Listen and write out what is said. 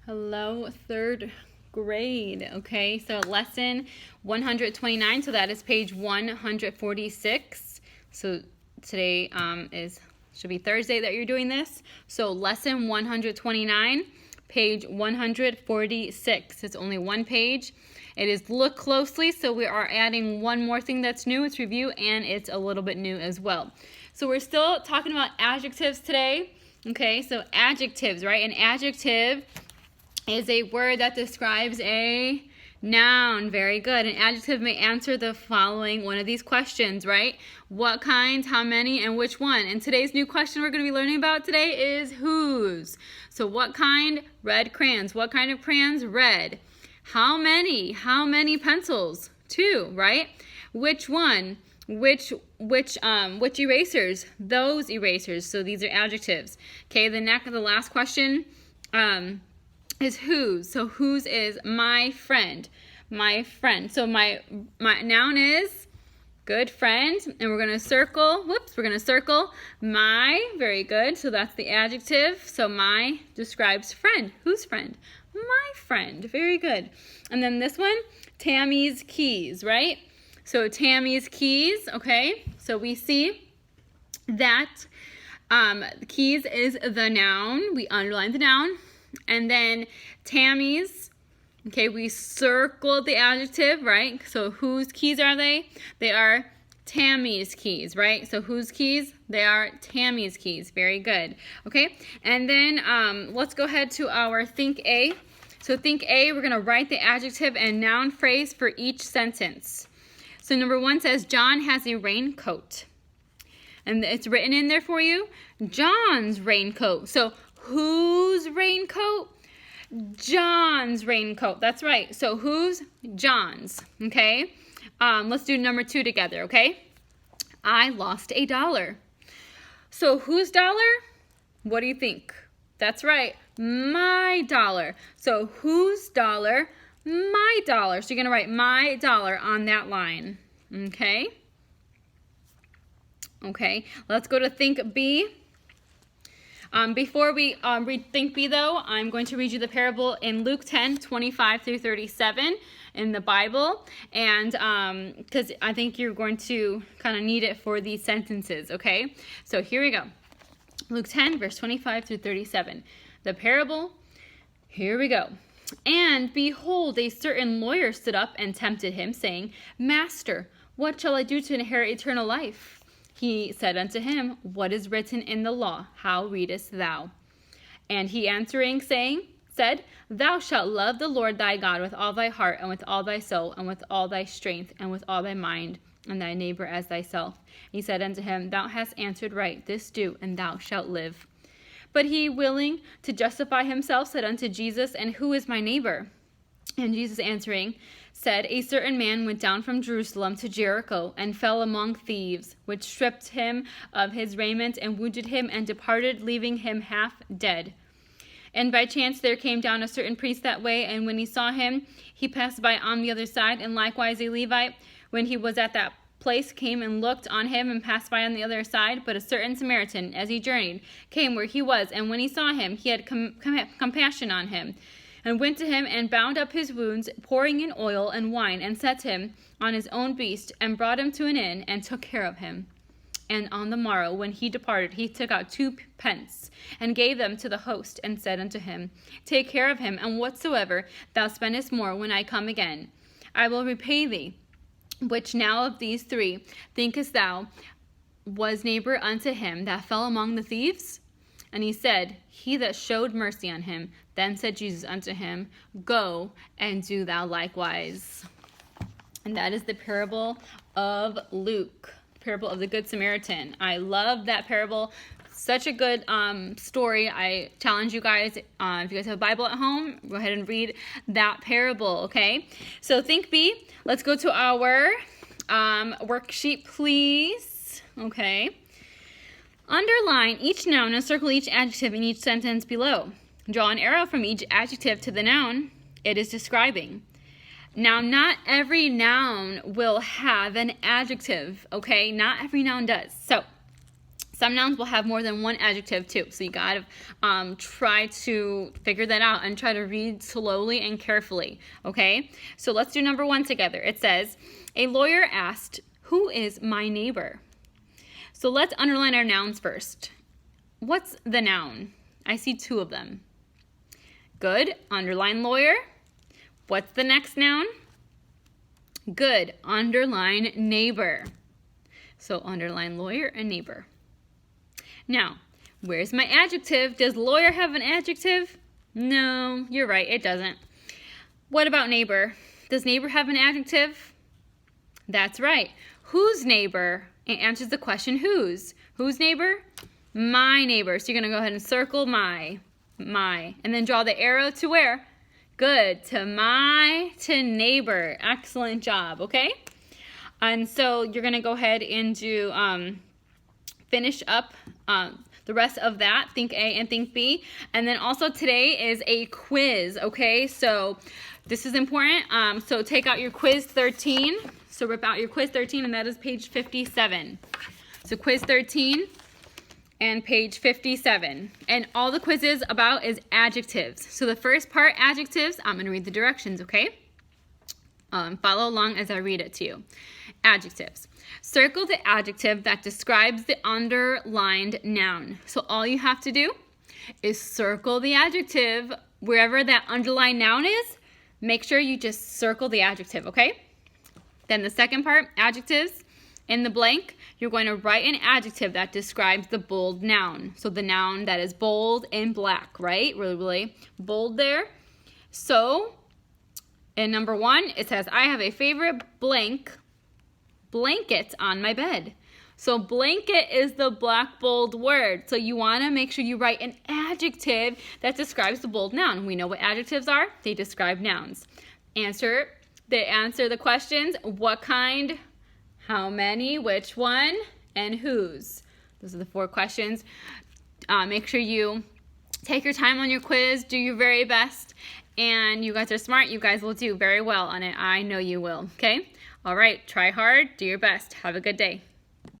Hello, third grade. Okay, so lesson 129. So that is page 146. So today should be Thursday that you're doing this. So lesson 129, page 146. It's only one page. It is look closely. So we are adding one more thing that's new. It's review, and it's a little bit new as well. So we're still talking about adjectives today. Okay, so adjectives, right? An adjective is a word that describes a noun. Very good. An adjective may answer the following one of these questions, right? What kind, how many, and which one? And today's new question we're going to be learning about today is whose. So what kind? Red crayons. What kind of crayons? Red. How many? How many pencils? 2, right? Which one? Which erasers? Those erasers. So these are adjectives. Okay, the last question is whose. So whose is my friend. My friend. So my noun is good friend, and we're going to circle, my, very good. So that's the adjective. So my describes friend. Whose friend? My friend. Very good. And then this one, Tammy's keys, right? So Tammy's keys, okay? So we see that keys is the noun. We underline the noun. And then Tammy's, okay, we circled the adjective, right? So whose keys are they? They are Tammy's keys, right? So whose keys? They are Tammy's keys. Very good. Okay, and then let's go ahead to our Think A. So Think A, we're going to write the adjective and noun phrase for each sentence. So number 1 says, John has a raincoat. And it's written in there for you, John's raincoat. So whose raincoat? John's raincoat. That's right. So whose? John's. Okay. Let's do number 2 together. Okay. I lost $1. So whose dollar? What do you think? That's right. My dollar. So whose dollar? My dollar. So you're going to write my dollar on that line. Okay. Okay. Let's go to Think B. Before we read Think B, though, I'm going to read you the parable in Luke 10:25 through 37 in the Bible, and because I think you're going to kind of need it for these sentences, okay? So here we go. Luke 10, verse 25 through 37. The parable, here we go. And behold, a certain lawyer stood up and tempted him, saying, Master, what shall I do to inherit eternal life? He said unto him, What is written in the law? How readest thou? And he answering said, Thou shalt love the Lord thy God with all thy heart, and with all thy soul, and with all thy strength, and with all thy mind, and thy neighbor as thyself. He said unto him, Thou hast answered right, this do, and thou shalt live. But he, willing to justify himself, said unto Jesus, And who is my neighbor? And Jesus answering said, A certain man went down from Jerusalem to Jericho, and fell among thieves, which stripped him of his raiment, and wounded him, and departed, leaving him half dead. And by chance there came down a certain priest that way, and when he saw him, he passed by on the other side. And likewise a Levite, when he was at that place, came and looked on him, and passed by on the other side. But a certain Samaritan, as he journeyed, came where he was, and when he saw him, he had compassion on him, and went to him, and bound up his wounds, pouring in oil and wine, and set him on his own beast, and brought him to an inn, and took care of him. And on the morrow, when he departed, he took out 2 pence, and gave them to the host, and said unto him, Take care of him, and whatsoever thou spendest more, when I come again, I will repay thee. Which now of these 3 thinkest thou was neighbor unto him that fell among the thieves? And he said, He that showed mercy on him. Then said Jesus unto him, Go and do thou likewise. And that is the parable of Luke, parable of the Good Samaritan. I love that parable. Such a good story. I challenge you guys, if you guys have a Bible at home, go ahead and read that parable, okay? So Think B. Let's go to our worksheet, please. Okay. Underline each noun and circle each adjective in each sentence below. Draw an arrow from each adjective to the noun it is describing. Now, not every noun will have an adjective, okay? Not every noun does. So, Some nouns will have more than one adjective too, so you gotta try to figure that out and try to read slowly and carefully, okay? So let's do number 1 together. It says, a lawyer asked, who is my neighbor? So let's underline our nouns first. What's the noun? I see 2 of them. Good, underline lawyer. What's the next noun? Good, underline neighbor. So underline lawyer and neighbor. Now, where's my adjective? Does lawyer have an adjective? No, you're right, it doesn't. What about neighbor? Does neighbor have an adjective? That's right. Whose neighbor? It answers the question whose. Whose neighbor? My neighbor. So you're going to go ahead and circle my. And then draw the arrow to where? Good. To neighbor. Excellent job, okay? And so you're going to go ahead and do finish up the rest of that, think A and think B. And then also today is a quiz, okay? So this is important. So take out your quiz 13. So rip out your quiz 13, and that is page 57. So quiz 13 and page 57. And all the quiz is about is adjectives. So the first part, adjectives, I'm going to read the directions, okay? Follow along as I read it to you. Adjectives. Circle the adjective that describes the underlined noun. So all you have to do is circle the adjective wherever that underlined noun is. Make sure you just circle the adjective, okay? Then the second part, adjectives. In the blank, you're going to write an adjective that describes the bold noun. So the noun that is bold in black, right? Really, really bold there. So in number 1, it says, I have a favorite blanket on my bed. So blanket is the black bold word. So you want to make sure you write an adjective that describes the bold noun. We know what adjectives are. They describe nouns. They answer the questions. What kind, how many, which one, and whose. Those are the 4 questions. Make sure you take your time on your quiz. Do your very best. And you guys are smart. You guys will do very well on it. I know you will. Okay? All right. Try hard. Do your best. Have a good day.